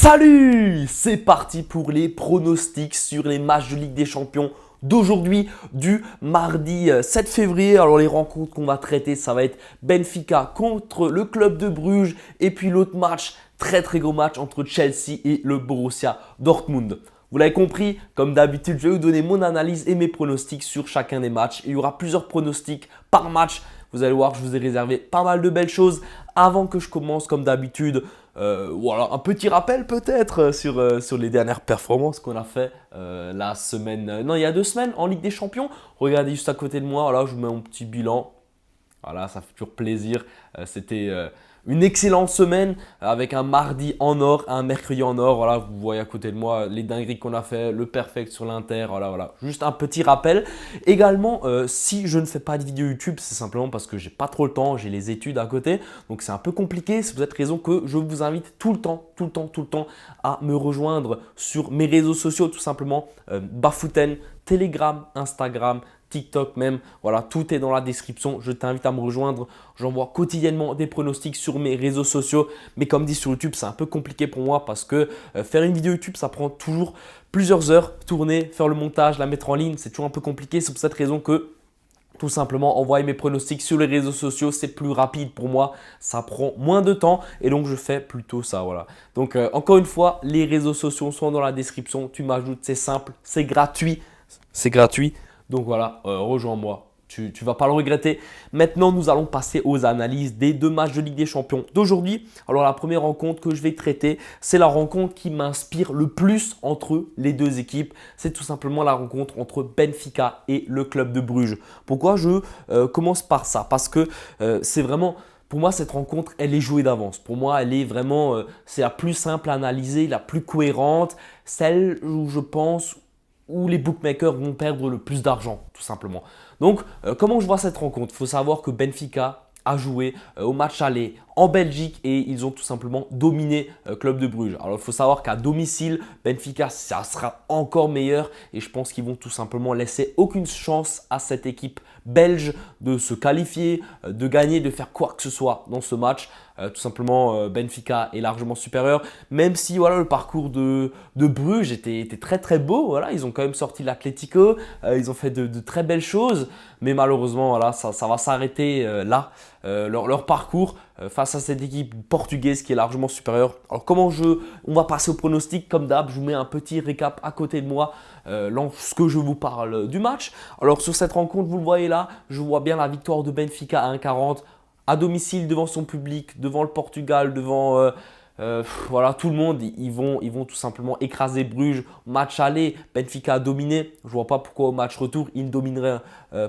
Salut! C'est parti pour les pronostics sur les matchs de Ligue des Champions d'aujourd'hui, du mardi 7 février. Alors les rencontres qu'on va traiter, ça va être Benfica contre le club de Bruges et puis l'autre match, très gros match entre Chelsea et le Borussia Dortmund. Vous l'avez compris, comme d'habitude, je vais vous donner mon analyse et mes pronostics sur chacun des matchs. Il y aura plusieurs pronostics par match. Vous allez voir, je vous ai réservé pas mal de belles choses. Avant que je commence, comme d'habitude, voilà, un petit rappel peut-être sur les dernières performances qu'on a fait la semaine, non, il y a 2 semaines en Ligue des Champions. Regardez juste à côté de moi, voilà, je vous mets mon petit bilan. Voilà, ça fait toujours plaisir. C'était une excellente semaine avec un mardi en or, un mercredi en or. Voilà, vous voyez à côté de moi les dingueries qu'on a fait, le perfect sur l'Inter. Voilà. Juste un petit rappel. Également, si je ne fais pas de vidéo YouTube, c'est simplement parce que j'ai pas trop le temps, j'ai les études à côté. Donc c'est un peu compliqué. C'est pour cette raison que je vous invite tout le temps à me rejoindre sur mes réseaux sociaux, tout simplement. Bafouten, Telegram, Instagram, TikTok même, voilà, tout est dans la description. Je t'invite à me rejoindre. J'envoie quotidiennement des pronostics sur mes réseaux sociaux. Mais comme dit sur YouTube, c'est un peu compliqué pour moi parce que faire une vidéo YouTube, ça prend toujours plusieurs heures. Tourner, faire le montage, la mettre en ligne, c'est toujours un peu compliqué. C'est pour cette raison que tout simplement, envoyer mes pronostics sur les réseaux sociaux, c'est plus rapide pour moi. Ça prend moins de temps et donc je fais plutôt ça. Voilà. Donc encore une fois, les réseaux sociaux sont dans la description. Tu m'ajoutes, c'est simple, c'est gratuit. C'est gratuit. Donc voilà, rejoins-moi. Tu ne vas pas le regretter. Maintenant, nous allons passer aux analyses des 2 matchs de Ligue des Champions d'aujourd'hui. Alors la première rencontre que je vais traiter, c'est la rencontre qui m'inspire le plus entre les deux équipes. C'est tout simplement la rencontre entre Benfica et le club de Bruges. Pourquoi je commence par ça? Parce que c'est vraiment… Pour moi, cette rencontre, elle est jouée d'avance. Pour moi, elle est vraiment, c'est la plus simple à analyser, la plus cohérente, celle où je pense où les bookmakers vont perdre le plus d'argent, tout simplement. Donc, comment je vois cette rencontre? Il faut savoir que Benfica a joué au match aller en Belgique et ils ont tout simplement dominé Club de Bruges. Alors, il faut savoir qu'à domicile, Benfica, ça sera encore meilleur et je pense qu'ils vont tout simplement laisser aucune chance à cette équipe belge de se qualifier, de gagner, de faire quoi que ce soit dans ce match. Tout simplement, Benfica est largement supérieur. Même si voilà, le parcours de Bruges était très beau. Voilà, ils ont quand même sorti l'Atlético. Ils ont fait de très belles choses. Mais malheureusement, voilà, ça va s'arrêter là. Leur parcours face à cette équipe portugaise qui est largement supérieure. Alors on va passer au pronostic comme d'hab. Je vous mets un petit récap à côté de moi lorsque je vous parle du match. Alors sur cette rencontre, vous le voyez là, je vois bien la victoire de Benfica à 1,40 à domicile devant son public, devant le Portugal, devant voilà, tout le monde. Ils vont tout simplement écraser Bruges. Match aller, Benfica a dominé. Je ne vois pas pourquoi au match retour, ils ne domineraient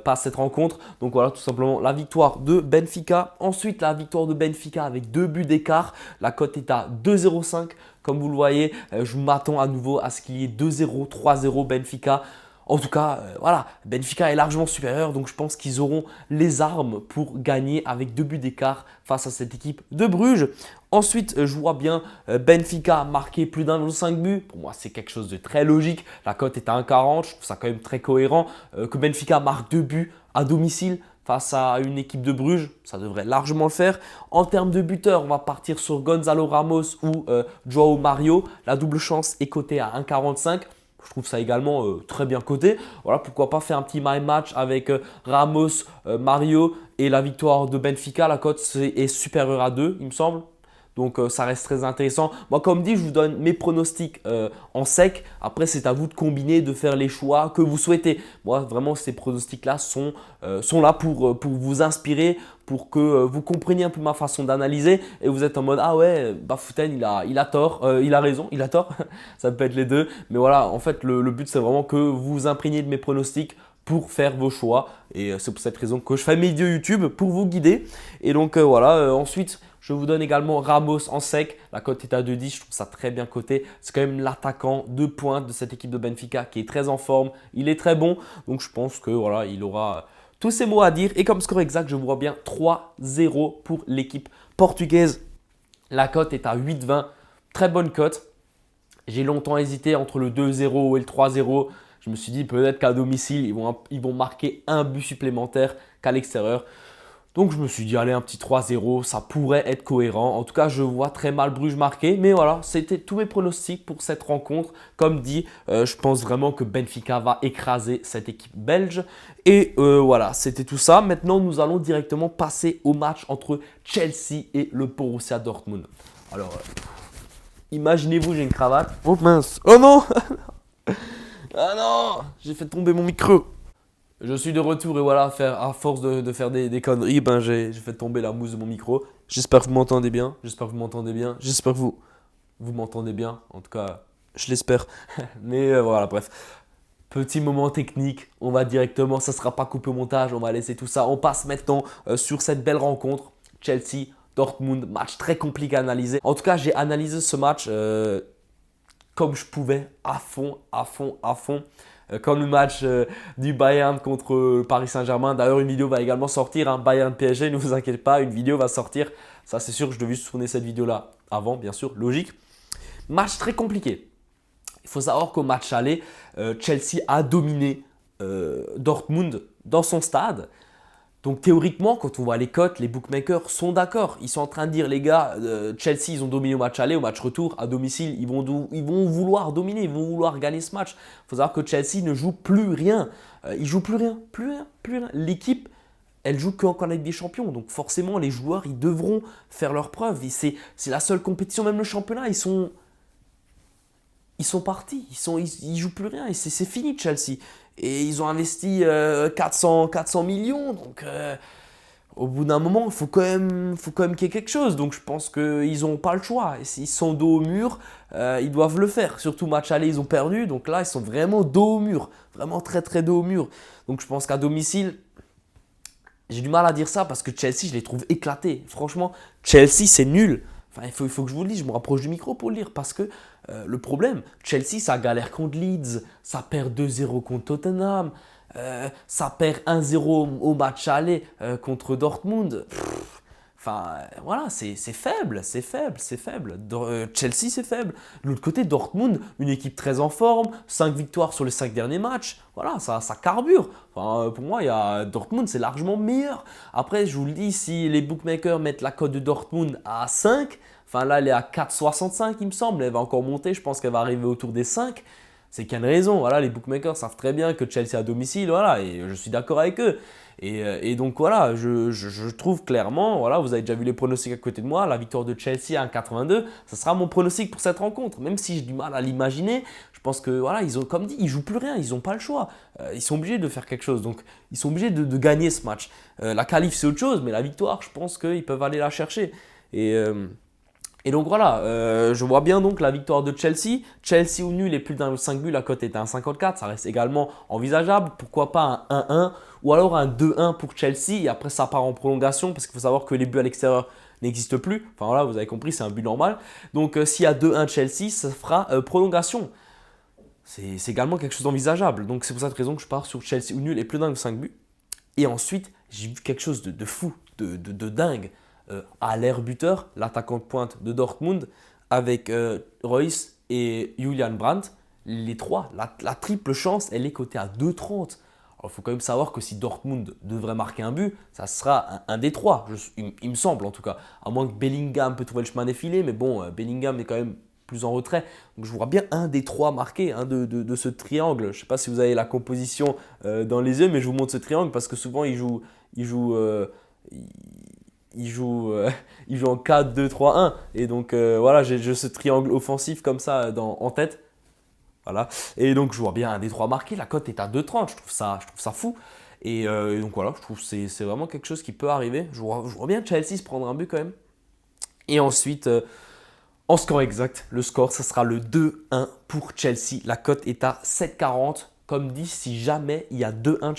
pas cette rencontre. Donc voilà, tout simplement la victoire de Benfica. Ensuite, la victoire de Benfica avec 2 buts d'écart. La cote est à 2,05. Comme vous le voyez, je m'attends à nouveau à ce qu'il y ait 2-0, 3-0 Benfica. En tout cas, voilà, Benfica est largement supérieur, donc je pense qu'ils auront les armes pour gagner avec 2 buts d'écart face à cette équipe de Bruges. Ensuite, je vois bien Benfica marquer plus d'1,5 buts. Pour moi, c'est quelque chose de très logique. La cote est à 1,40, je trouve ça quand même très cohérent. Que Benfica marque 2 buts à domicile face à une équipe de Bruges, ça devrait largement le faire. En termes de buteurs, on va partir sur Gonzalo Ramos ou Joao Mario. La double chance est cotée à 1,45. Je trouve ça également très bien coté. Voilà, pourquoi pas faire un petit my match avec Ramos, Mario et la victoire de Benfica. La cote est supérieure à 2, il me semble. Donc ça reste très intéressant. Moi, comme dit, je vous donne mes pronostics en sec. Après, c'est à vous de combiner, de faire les choix que vous souhaitez. Moi, vraiment, ces pronostics-là sont là pour vous inspirer, pour que vous compreniez un peu ma façon d'analyser. Et vous êtes en mode, ah ouais, Bafouten, il a tort, il a raison, il a tort. Ça peut être les deux. Mais voilà, en fait, le but, c'est vraiment que vous vous imprégniez de mes pronostics pour faire vos choix. Et c'est pour cette raison que je fais mes vidéos YouTube pour vous guider. Et donc voilà, ensuite… Je vous donne également Ramos en sec. La cote est à 2,10. Je trouve ça très bien coté. C'est quand même l'attaquant de pointe de cette équipe de Benfica qui est très en forme. Il est très bon. Donc je pense que voilà, il aura tous ses mots à dire. Et comme score exact, je vois bien 3-0 pour l'équipe portugaise. La cote est à 8,20. Très bonne cote. J'ai longtemps hésité entre le 2-0 et le 3-0. Je me suis dit peut-être qu'à domicile, ils vont marquer un but supplémentaire qu'à l'extérieur. Donc je me suis dit, allez, un petit 3-0, ça pourrait être cohérent. En tout cas, je vois très mal Bruges marquer. Mais voilà, c'était tous mes pronostics pour cette rencontre. Comme dit, je pense vraiment que Benfica va écraser cette équipe belge. Et voilà, c'était tout ça. Maintenant, nous allons directement passer au match entre Chelsea et le Borussia Dortmund. Alors, imaginez-vous, j'ai une cravate. Oh mince. Oh non. Ah non, j'ai fait tomber mon micro. Je suis de retour et voilà, à force de faire des conneries, ben j'ai fait tomber la mousse de mon micro. J'espère que vous m'entendez bien. J'espère que vous m'entendez bien. J'espère que vous m'entendez bien. En tout cas, je l'espère. Mais voilà, bref. Petit moment technique. On va directement, ça ne sera pas coupé au montage. On va laisser tout ça. On passe maintenant sur cette belle rencontre. Chelsea, Dortmund, match très compliqué à analyser. En tout cas, j'ai analysé ce match comme je pouvais, à fond, à fond, à fond. Comme le match du Bayern contre Paris Saint-Germain. D'ailleurs, une vidéo va également sortir, hein, Bayern PSG, ne vous inquiétez pas, une vidéo va sortir. Ça, c'est sûr, je devais tourner cette vidéo-là avant, bien sûr, logique. Match très compliqué. Il faut savoir qu'au match aller, Chelsea a dominé Dortmund dans son stade. Donc théoriquement, quand on voit les cotes, les bookmakers sont d'accord. Ils sont en train de dire, les gars, Chelsea, ils ont dominé au match aller, au match retour, à domicile, ils vont vouloir dominer, ils vont vouloir gagner ce match. Il faut savoir que Chelsea ne joue plus rien. Ils jouent plus rien, plus rien, plus rien. L'équipe, elle joue qu'en Ligue des Champions. Donc forcément, les joueurs, ils devront faire leurs preuves. C'est la seule compétition, même le championnat, ils sont partis, ils jouent plus rien, et c'est fini Chelsea. Et ils ont investi 400 millions, donc au bout d'un moment, il faut quand même qu'il y ait quelque chose. Donc je pense qu'ils n'ont pas le choix. Et s'ils sont dos au mur, ils doivent le faire. Surtout match aller, ils ont perdu, donc là, ils sont vraiment dos au mur, vraiment très très dos au mur. Donc je pense qu'à domicile, j'ai du mal à dire ça parce que Chelsea, je les trouve éclatés. Franchement, Chelsea, c'est nul. Enfin, il faut que je vous le dise, je me rapproche du micro pour le dire parce que le problème, Chelsea, ça galère contre Leeds, ça perd 2-0 contre Tottenham, ça perd 1-0 au match aller contre Dortmund. Enfin, voilà, c'est faible, c'est faible, c'est faible. Chelsea, c'est faible. De l'autre côté, Dortmund, une équipe très en forme, 5 victoires sur les 5 derniers matchs. Voilà, ça carbure. Enfin, pour moi, Dortmund, c'est largement meilleur. Après, je vous le dis, si les bookmakers mettent la cote de Dortmund à 5, enfin là, elle est à 4,65, il me semble. Elle va encore monter, je pense qu'elle va arriver autour des 5. C'est qu'il y a une raison. Voilà, les bookmakers savent très bien que Chelsea est à domicile, voilà, et je suis d'accord avec eux. Et donc voilà, je trouve clairement, voilà, vous avez déjà vu les pronostics à côté de moi, la victoire de Chelsea à 1,82, ça sera mon pronostic pour cette rencontre. Même si j'ai du mal à l'imaginer, je pense que voilà, ils ont, comme dit, ils jouent plus rien, ils n'ont pas le choix. Ils sont obligés de faire quelque chose, donc ils sont obligés de gagner ce match. La qualif c'est autre chose, mais la victoire, je pense qu'ils peuvent aller la chercher. Et donc voilà, je vois bien donc la victoire de Chelsea. Chelsea au nul et plus d'1,5 but, la cote est à 1,54, ça reste également envisageable. Pourquoi pas un 1-1 ou alors un 2-1 pour Chelsea et après ça part en prolongation parce qu'il faut savoir que les buts à l'extérieur n'existent plus. Enfin voilà, vous avez compris, c'est un but normal. Donc s'il y a 2-1 Chelsea, ça fera prolongation. C'est également quelque chose d'envisageable. Donc c'est pour cette raison que je pars sur Chelsea au nul et plus d'1,5 but. Et ensuite, j'ai vu quelque chose de fou, de dingue. À l'air buteur, l'attaquant de pointe de Dortmund, avec Reus et Julian Brandt, les trois, la triple chance, elle est cotée à 2,30. Alors, il faut quand même savoir que si Dortmund devrait marquer un but, ça sera un des trois, il me semble en tout cas. À moins que Bellingham peut trouver le chemin défilé, mais bon, Bellingham est quand même plus en retrait. Donc je vois bien un des trois marqués de ce triangle. Je ne sais pas si vous avez la composition dans les yeux, mais je vous montre ce triangle parce que souvent il joue en 4-2-3-1. Et donc voilà, j'ai ce triangle offensif comme ça en tête. Voilà. Et donc je vois bien un des trois marqués. La cote est à 2,30. Je trouve ça fou. Et donc voilà, je trouve que c'est vraiment quelque chose qui peut arriver. Je vois bien Chelsea se prendre un but quand même. Et ensuite, en score exact, le score, ça sera le 2-1 pour Chelsea. La cote est à 7,40. Comme dit, si jamais il y a 2-1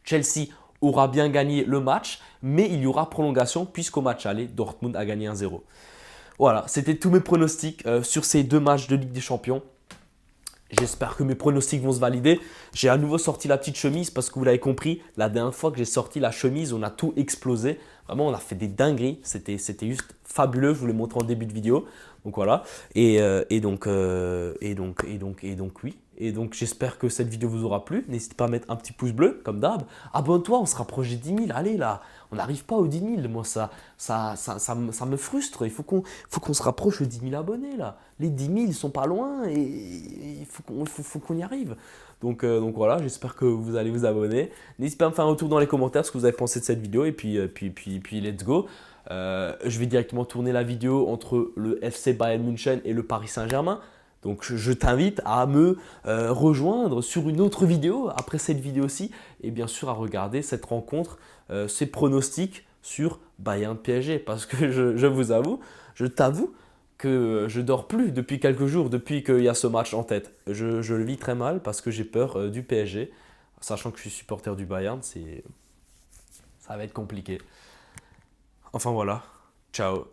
Chelsea aura bien gagné le match, mais il y aura prolongation puisqu'au match aller, Dortmund a gagné 1-0. Voilà, c'était tous mes pronostics sur ces deux matchs de Ligue des Champions. J'espère que mes pronostics vont se valider. J'ai à nouveau sorti la petite chemise parce que vous l'avez compris, la dernière fois que j'ai sorti la chemise, on a tout explosé. Vraiment, on a fait des dingueries. C'était juste fabuleux. Je vous l'ai montré en début de vidéo. Donc voilà. Et donc oui. Et donc j'espère que cette vidéo vous aura plu. N'hésitez pas à mettre un petit pouce bleu, comme d'hab. Abonne-toi, on se rapproche des 10 000. Allez là, on n'arrive pas aux 10 000. Moi, ça me frustre. Il faut qu'on se rapproche aux 10 000 abonnés là. Les 10 000, ils sont pas loin et il faut qu'on y arrive. Donc voilà, j'espère que vous allez vous abonner. N'hésitez pas à me faire un retour dans les commentaires ce que vous avez pensé de cette vidéo. Et puis let's go. Je vais directement tourner la vidéo entre le FC Bayern München et le Paris Saint-Germain. Donc je t'invite à me rejoindre sur une autre vidéo après cette vidéo-ci et bien sûr à regarder cette rencontre, ces pronostics sur Bayern PSG parce que je vous avoue, je t'avoue que je dors plus depuis quelques jours, depuis qu'il y a ce match en tête. Je le vis très mal parce que j'ai peur du PSG, sachant que je suis supporter du Bayern, ça va être compliqué. Enfin voilà, ciao.